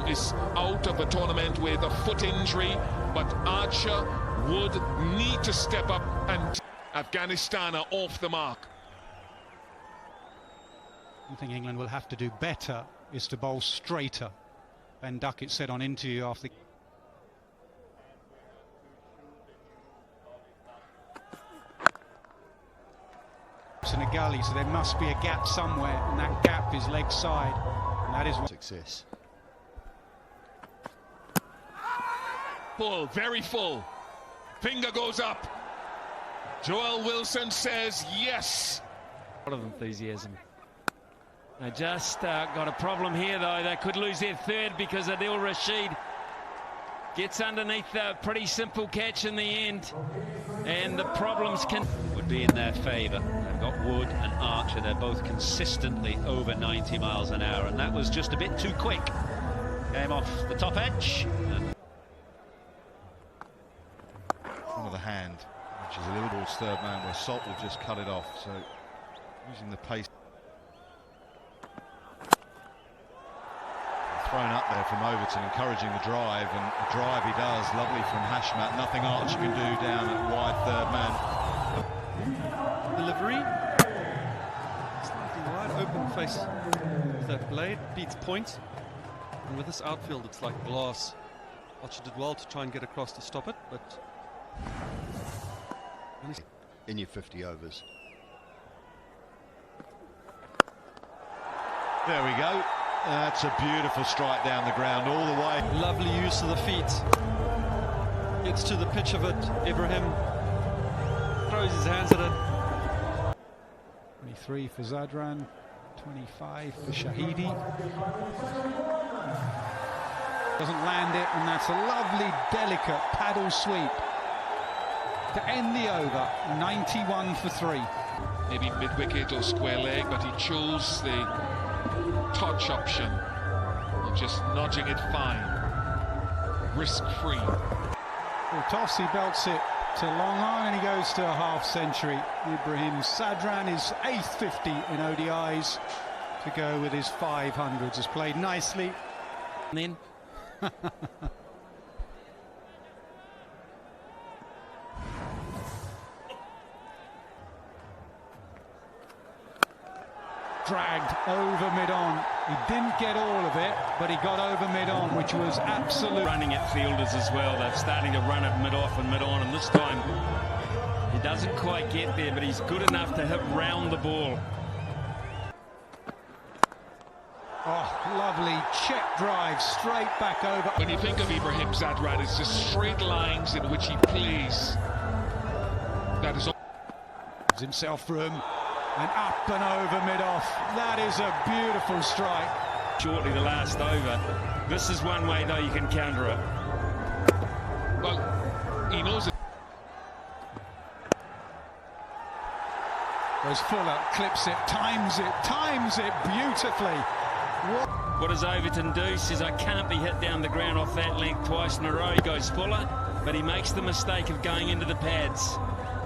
is out of the tournament with a foot injury, but Archer would need to step up, and Afghanistan are off the mark. I think England will have to do better is to bowl straighter. Ben Duckett said on interview after in a gully, so there must be a gap somewhere, and that gap is leg side, and that is what success. Full, very full. Finger goes up. Joel Wilson says yes. A lot of enthusiasm. They just got a problem here, though. They could lose their third because Adil Rashid gets underneath a pretty simple catch in the end, and the problems would be in their favour. They've got Wood and Archer. They're both consistently over 90 miles an hour, and that was just a bit too quick. Came off the top edge. Front of the hand, which is a little ball's third man, where Salt will just cut it off. So using the pace. Thrown up there from Overton, encouraging the drive, and the drive he does, lovely from Hashmat. Nothing Archer can do down at wide third man. Delivery, slightly wide open face with that blade, beats point, and with this outfield it's like glass. Archer did well to try and get across to stop it, but in your 50 overs. There we go. That's a beautiful strike down the ground all the way. Lovely use of the feet. Gets to the pitch of it. Ibrahim throws his hands at it. 23 for Zadran, 25 for Shahidi. Doesn't land it, and that's a lovely, delicate paddle sweep to end the over. 91 for 3. Maybe mid-wicket or square leg, but he chose the touch option, and just nudging it fine, risk-free. Well, toss, he belts it to long on, and he goes to a half century. Ibrahim Sadran is 8th 50 in ODIs to go with his 500s. Has played nicely. And then dragged over mid-on. He didn't get all of it, but he got over mid-on, which was absolute. running at fielders as well. They're starting to run it mid-off and mid-on, and this time he doesn't quite get there, but he's good enough to hit round the ball. Oh, lovely check drive straight back over. When you think of Ibrahim Zadran, it's just straight lines in which he plays. That is Gives himself room, and up and over mid-off. That is a beautiful strike. Shortly the last over. This is one way, though, you can counter it. well, he knows it. Goes Fuller, clips it, times it beautifully. What does Overton do? Says, I can't be hit down the ground off that length twice in a row. He goes Fuller, but he makes the mistake of going into the pads.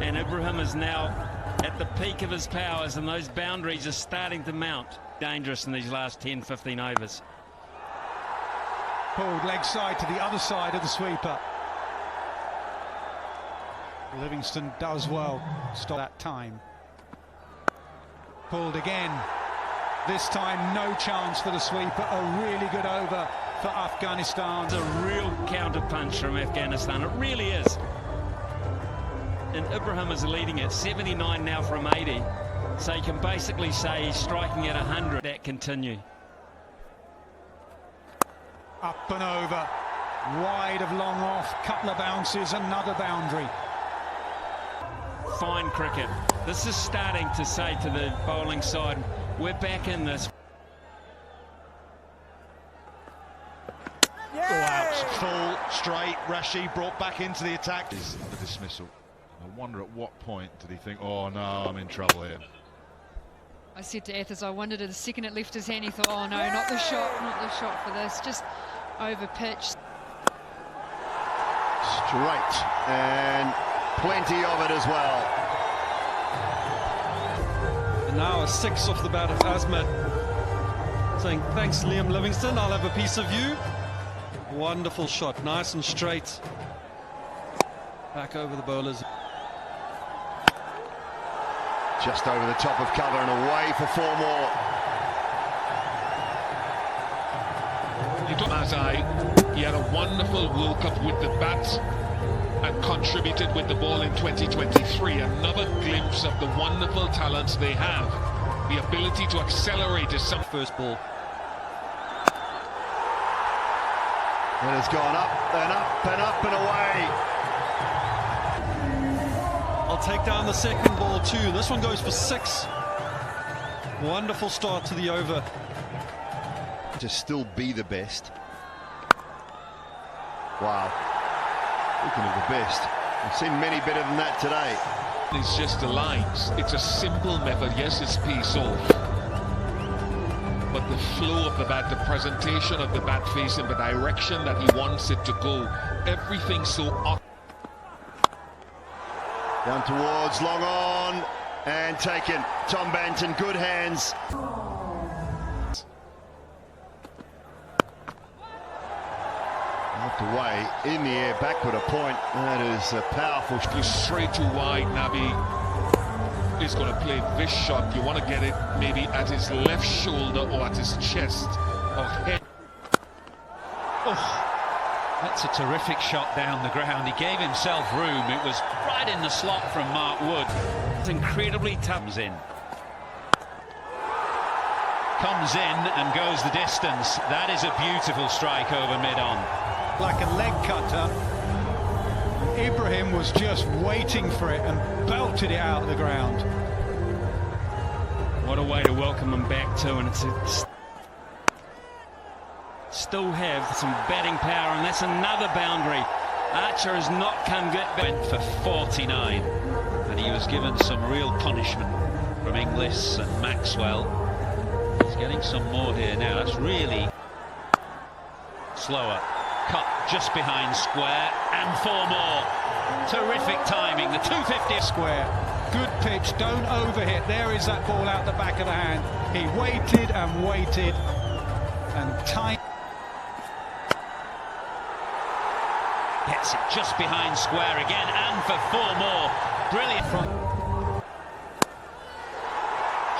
And Ibrahim is now at the peak of his powers, and those boundaries are starting to mount. Dangerous in these last 10, 15 overs. Pulled leg side to the other side of the sweeper. Livingston does well. Stop that time. Pulled again. This time no chance for the sweeper. A really good over for Afghanistan. It's a real counter punch from Afghanistan. It really is. And Ibrahim is leading at 79 now from 80. So you can basically say he's striking at 100. That continue. Up and over. Wide of long off. Couple of bounces. Another boundary. Fine cricket. This is starting to say to the bowling side, we're back in this. Go out, full, straight, Rashid brought back into the attack. Is the dismissal. I wonder at what point did he think, oh no, I'm in trouble here. I said to Athers, I wondered the second it left his hand, he thought, oh no, not the shot for this, just over pitch. Straight, and plenty of it as well. And now a 6 off the bat of Azmat, saying, thanks Liam Livingston, I'll have a piece of you. Wonderful shot, nice and straight. Back over the bowlers. Just over the top of cover and away for 4 more. He had a wonderful World Cup with the bat and contributed with the ball in 2023. Another glimpse of the wonderful talents they have. The ability to accelerate is some First ball. It has gone up and up and up and away. I'll take down the second ball too. This one goes for 6. Wonderful start to the over. To still be the best. Wow. Speaking of the best, I've seen many better than that today. It's just the lines. It's a simple method. Yes, it's piece off. But the flow of the bat, the presentation of the bat facing the direction that he wants it to go, everything so Down towards, long on, and taken. Tom Banton, good hands. Out away, in the air, backward a point. That is a powerful. straight to wide. Nabi is going to play this shot. You want to get it maybe at his left shoulder or at his chest or head. Oh, that's a terrific shot down the ground. He gave himself room. It was right in the slot from Mark Wood. It's incredibly tough. Comes in and goes the distance. That is a beautiful strike over mid-on. Like a leg cutter. Ibrahim was just waiting for it and belted it out of the ground. What a way to welcome him back to, and it's still have some batting power, and that's another boundary. Archer has not come good. Went for 49, and he was given some real punishment from Inglis and Maxwell. He's getting some more here now. That's really slower. Cut just behind square, and 4 more. Terrific timing. The 250 Square. Good pitch, don't overhit. There is that ball out the back of the hand. He waited and waited and time. Gets it just behind square again, and for 4 more. Brilliant.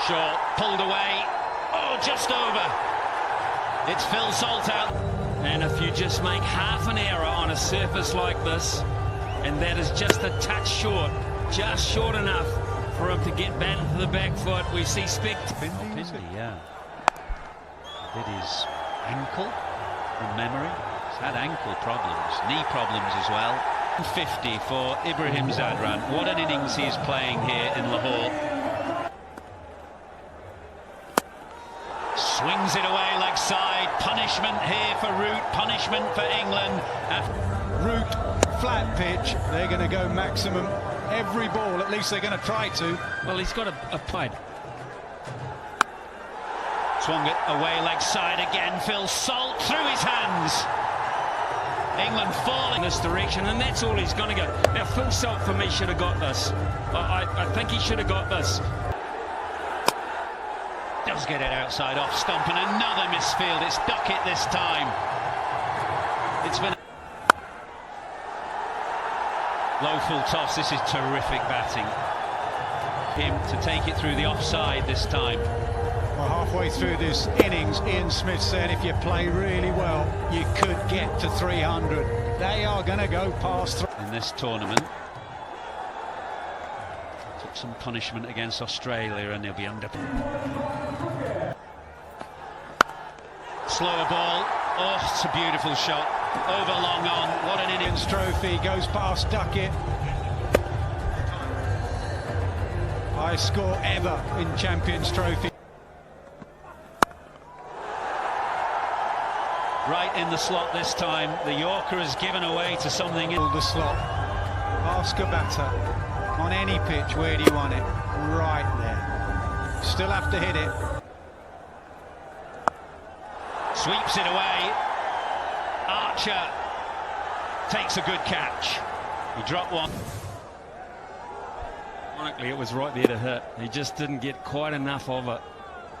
Short, pulled away. Oh, just over. It's Phil Salt out. And if you just make half an error on a surface like this, and that is just a touch short, just short enough for him to get batted to the back foot, we see Pindi, yeah. Did his ankle from memory. He's had ankle problems, knee problems as well. 50 for Ibrahim Zadran. What an innings he's playing here in Lahore. Swings it away leg side. Punishment here for Root. Punishment for England. Root, flat pitch. They're going to go maximum every ball. At least they're going to try to. Well, he's got a pipe. Swung it away leg side again. Phil Salt through his hands. England falling In this direction, and that's all he's going to go. Now, Phil Salt for me should have got this. I think he should have got this. Does get it outside off stump, and another misfield. It's Duckett this time. It's been low full toss. This is terrific batting. Him to take it through the offside this time. Well, halfway through this innings, Ian Smith said if you play really well, you could get to 300. They are going to go past in this tournament. Took some punishment against Australia, and they'll be under. Slower ball. Oh, it's a beautiful shot. Over long on. What an innings. Trophy goes past Duckett. High score ever in Champions Trophy. Right in the slot this time. The Yorker has given away to something in The slot. Ask a batter on any pitch, where do you want it? Right there. Still have to hit it. Sweeps it away. Archer takes a good catch. He dropped one. Ironically, it was right there to hit. He just didn't get quite enough of it.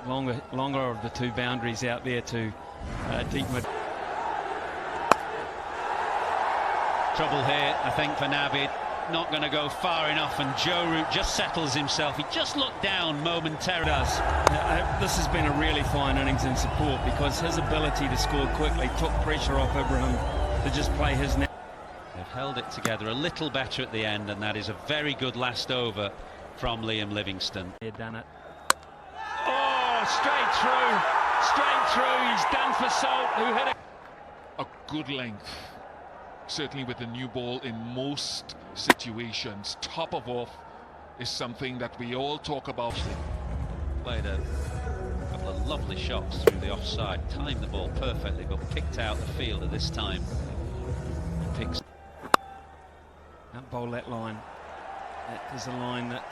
Longer of the 2 boundaries out there to deep mid. Trouble here, I think, for Navid. Not going to go far enough, and Joe Root just settles himself. He just looked down momentarily. This has been a really fine innings in support, because his ability to score quickly took pressure off Ibrahim to just play his net. They've held it together a little better at the end, and that is a very good last over from Liam Livingstone. They've done it. Oh, straight through. He's done for Salt, who hit it. A good length, certainly with the new ball in most situations. Top of off is something that we all talk about. Played a couple of lovely shots through the offside, timed the ball perfectly, but picked out the fielder this time. Picks. Don't bowl that line. That is a line that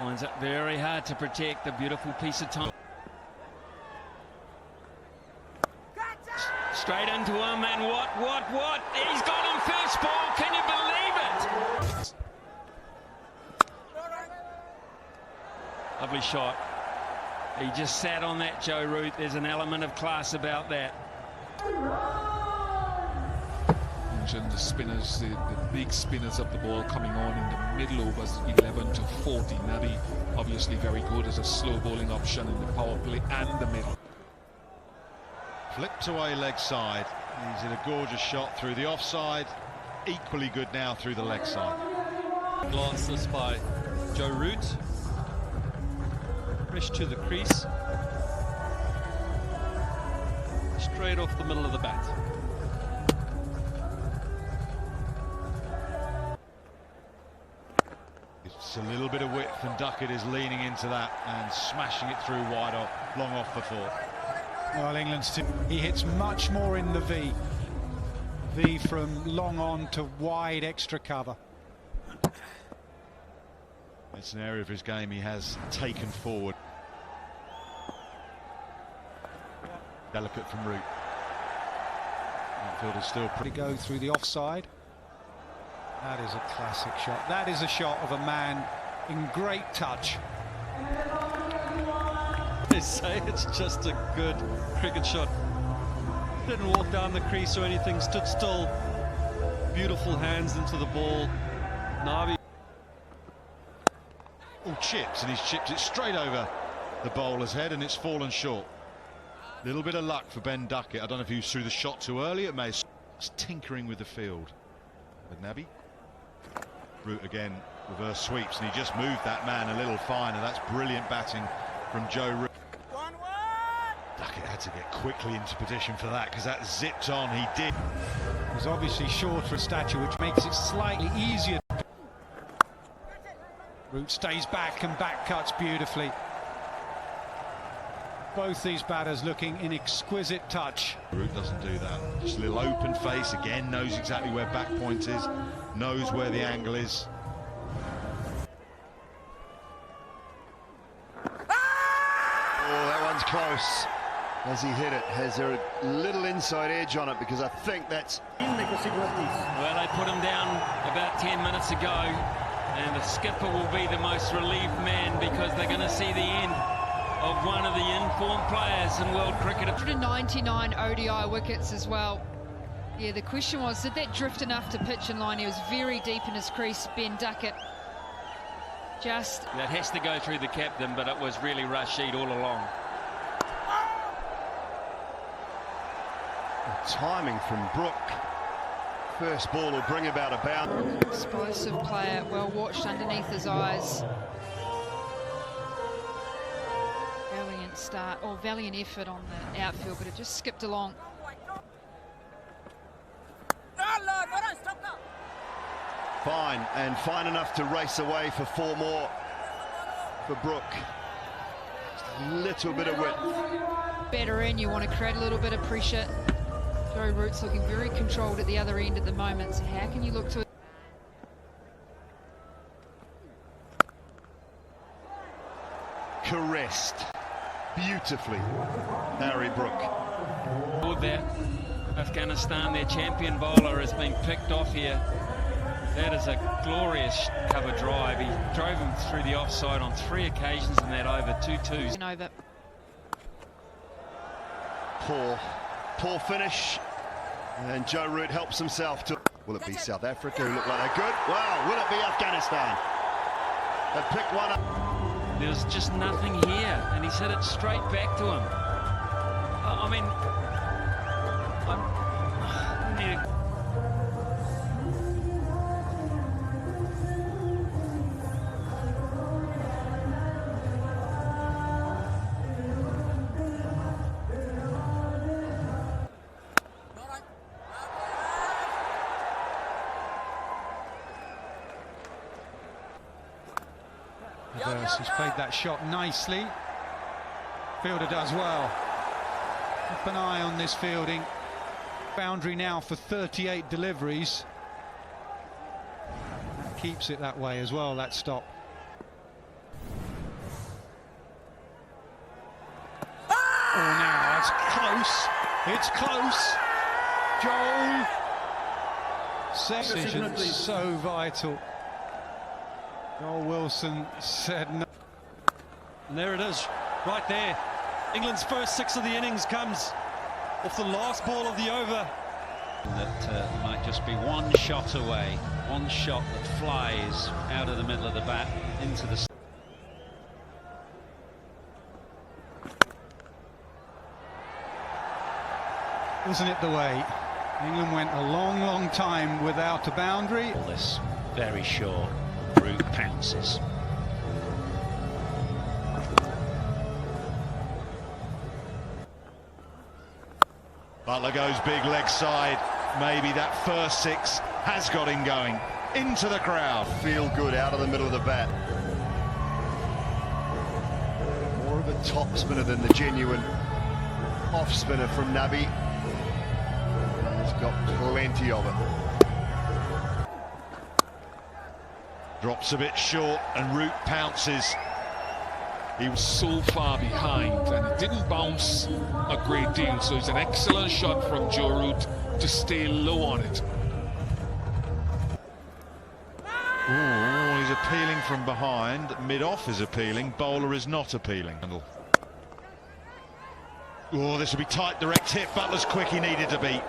lines up very hard to protect. A beautiful piece of time. Straight into him, and what? He's got him first ball. Can you believe it? Lovely shot. He just sat on that, Joe Root. There's an element of class about that. And the spinners, the big spinners of the ball coming on in the middle overs, 11 to 40. Nabi obviously very good as a slow bowling option in the power play and the middle. Flipped away leg side. He's in a gorgeous shot through the offside. Equally good now through the leg side. Glances by Joe Root. Fresh to the crease. Straight off the middle of the bat. It's a little bit of width, and Duckett is leaning into that and smashing it through wide off, long off for four. Well, England's team, he hits much more in the V. V from long on to wide extra cover. It's an area of his game he has taken forward. Delicate from Root. Outfield is still pretty. To go through the offside. That is a classic shot. That is a shot of a man in great touch. They say it's just a good cricket shot. Didn't walk down the crease or anything, stood still. Beautiful hands into the ball. Nabi. Oh, chips, and he's chipped it straight over the bowler's head, and it's fallen short. Little bit of luck for Ben Duckett. I don't know if he threw the shot too early. It may have tinkering with the field. But Nabi. Root again, reverse sweeps, and he just moved that man a little finer. That's brilliant batting from Joe Root. Duckett had to get quickly into position for that, because that zipped on. He did. He's obviously shorter in stature, which makes it slightly easier. Root stays back and back cuts beautifully. Both these batters looking in exquisite touch. Root doesn't do that. Just a little open face again, knows exactly where back point is, knows where the angle is. Oh, that one's close. As he hit it, has there a little inside edge on it, because I think that's... Well, they put him down about 10 minutes ago, and the skipper will be the most relieved man, because they're going to see the end of one of the informed players in world cricket. 199 ODI wickets as well. Yeah, the question was, did that drift enough to pitch in line? He was very deep in his crease, Ben Duckett. Just... That has to go through the captain, but it was really Rashid all along. Timing from Brook. First ball will bring about a bound. Explosive player, well watched underneath his eyes. Valiant start, or valiant effort on the outfield, but it just skipped along. Fine, and fine enough to race away for 4 more for Brook. Just a little bit of width. Better in, you want to create a little bit of pressure. Joe Root's looking very controlled at the other end at the moment, so how can you look to it? Caressed beautifully, Harry Brook. All that Afghanistan, their champion bowler, has been picked off here. That is a glorious cover drive. He drove him through the offside on 3 occasions in that over, 2 twos. Over. Poor finish, and Joe Root helps himself to Will it be South Africa who look like they're good? Well, will it be Afghanistan? They picked one up. There's just nothing here, and he's hit it straight back to him. I mean, I need to... He's played that shot nicely. Fielder does well. Keep an eye on this fielding. Boundary now for 38 deliveries. That keeps it that way as well, that stop. Oh, now it's close. It's close. Joel. Decision so vital. Joel Wilson said no. And there it is, right there. England's first 6 of the innings comes off the last ball of the over. That might just be one shot away, one shot that flies out of the middle of the bat into the... Wasn't it the way? England went a long time without a boundary. All this very short. Root pounces. Butler goes big leg side. Maybe that first 6 has got him going. Into the crowd. Feel good out of the middle of the bat. More of a top spinner than the genuine off spinner from Nabi. He's got plenty of it. Drops a bit short and Root pounces. He was so far behind and it didn't bounce a great deal, so it's an excellent shot from Joe Root to stay low on it. Ooh, he's appealing from behind. Mid-off is appealing, bowler is not appealing. Oh, this will be tight, direct hit. Butler's quick, he needed to beat.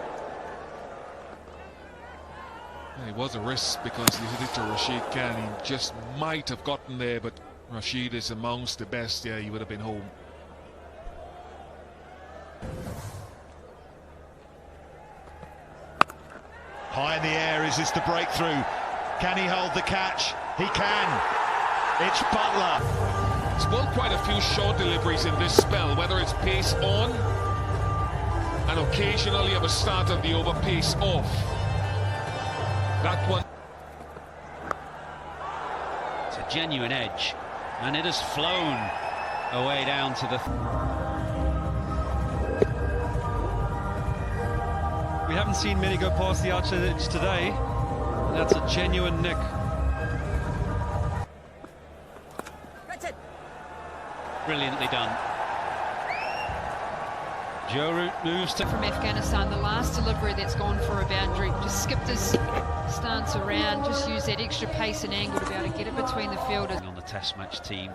It was a risk because he hit it to Rashid Khan. He just might have gotten there, but Rashid is amongst the best. Yeah, he would have been home. High in the air, is this the breakthrough? Can he hold the catch? He can. It's Butler. It's bowled quite a few short deliveries in this spell, whether it's pace on and occasionally at the start of the over pace off. That one. It's a genuine edge, and it has flown away down to the... We haven't seen many go past the outside edge today. That's a genuine nick. Brilliantly done. Joe Root moves to... From Afghanistan, the last delivery that's gone for a boundary, just skipped his stance around, just used that extra pace and angle to be able to get it between the fielders. On the test match team.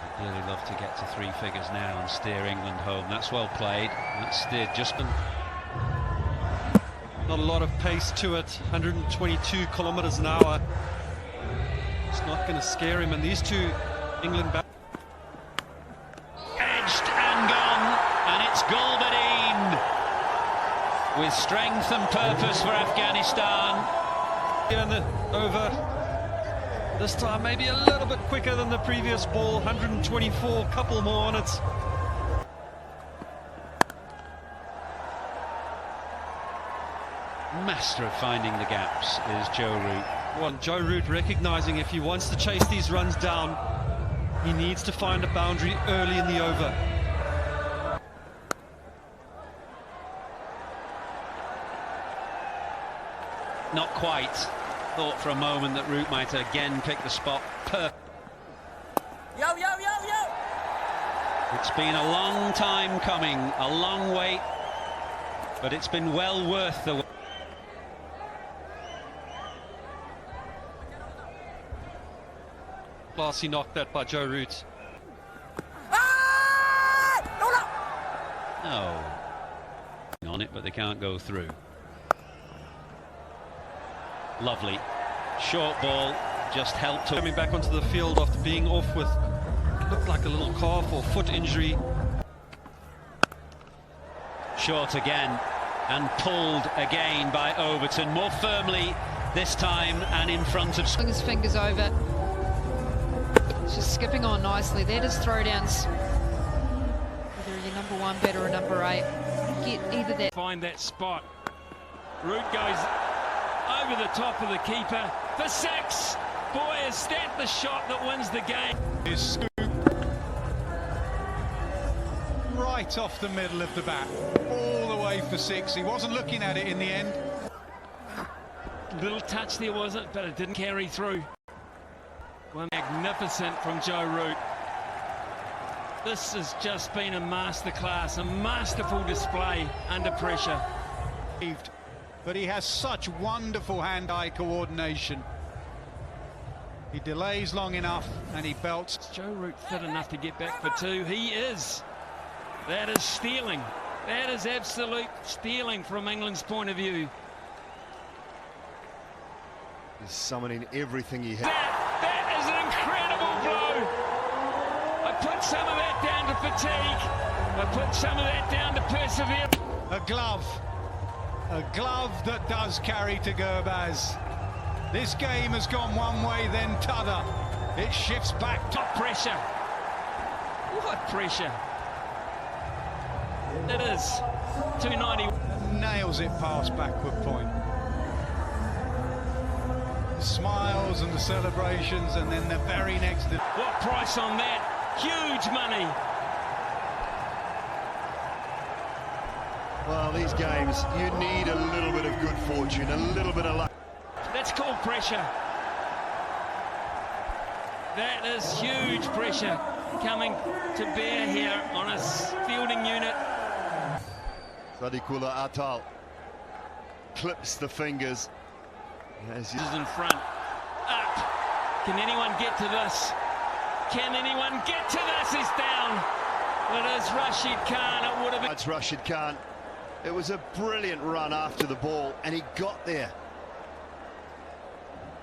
I'd really love to get to 3 figures now and steer England home. That's well played. That's steered just been... Not a lot of pace to it, 122 kilometers an hour. It's not going to scare him, and these two England back. Edged and gone, and it's Gulbadine with strength and purpose for Afghanistan. And the over this time maybe a little bit quicker than the previous ball, 124, couple more on it. Master of finding the gaps is Joe Root. Well, Joe Root recognizing if he wants to chase these runs down, he needs to find a boundary early in the over. Not quite. Thought for a moment that Root might again pick the spot. Yo, yo, yo, yo! It's been a long time coming, a long wait, but it's been well worth the wait. Classy knocked that by Joe Root. No. On it, but they can't go through. Lovely. Short ball, just helped to... Coming back onto the field after being off with, looked like a little calf or foot injury. Short again, and pulled again by Overton, more firmly this time and in front of... His fingers over. It's just skipping on nicely. That is throwdowns. Whether you're number 1 bat or a number 8, get either that. Find that spot. Root goes over the top of the keeper for 6. Boy, is that the shot that wins the game. His scoop right off the middle of the bat, all the way for 6. He wasn't looking at it in the end. Little touch there, was it? But it didn't carry through. One magnificent from Joe Root. This has just been a masterclass, a masterful display under pressure. But he has such wonderful hand-eye coordination. He delays long enough and he belts. Joe Root fit enough to get back for 2. He is. That is stealing. That is absolute stealing from England's point of view. He's summoning everything he has. That is an incredible blow. I put some of that down to fatigue. I put some of that down to perseverance. A glove that does carry to Gurbaz. This game has gone one way, then t'other. It shifts back to pressure. What pressure? It is 290. Nails it past backward point. The smiles and the celebrations, and then the very next. What price on that? Huge money. Well, these games, you need a little bit of good fortune, a little bit of luck. That's called pressure. That is huge pressure coming to bear here on a fielding unit. Sadikullah Atal clips the fingers. This is in front. Up. Can anyone get to this? Can anyone get to this? He's down. It is Rashid Khan. It would have been. It's Rashid Khan. It was a brilliant run after the ball, and he got there.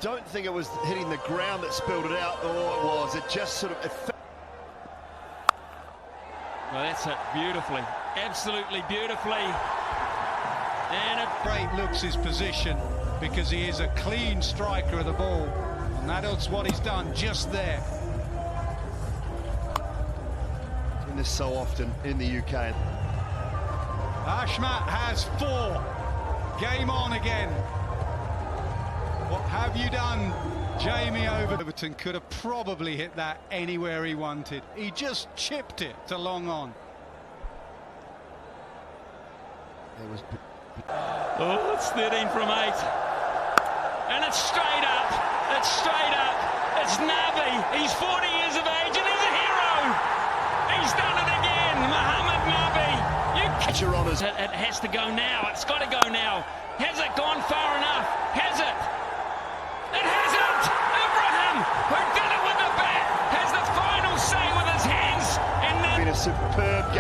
Don't think it was hitting the ground that spilled it out, or it was. It just sort of... Well, that's it beautifully. Absolutely beautifully. And it great looks his position, because he is a clean striker of the ball, and that's what he's done just there. Doing this so often in the UK. Ashmat has 4. Game on again. What have you done, Jamie Overton? Could have probably hit that anywhere he wanted. He just chipped it to long on. It was... Oh, it's 13 from 8. And it's straight up. It's straight up. It's Nabi. He's 40 years of age and he's a hero. He's done it again. Mohammed Nabi. Your honours. It has to go now. It's got to go now. Has it gone far enough? Has it? It hasn't. Ibrahim, who did it with the bat, has the final say with his hands. And then... Been a superb game.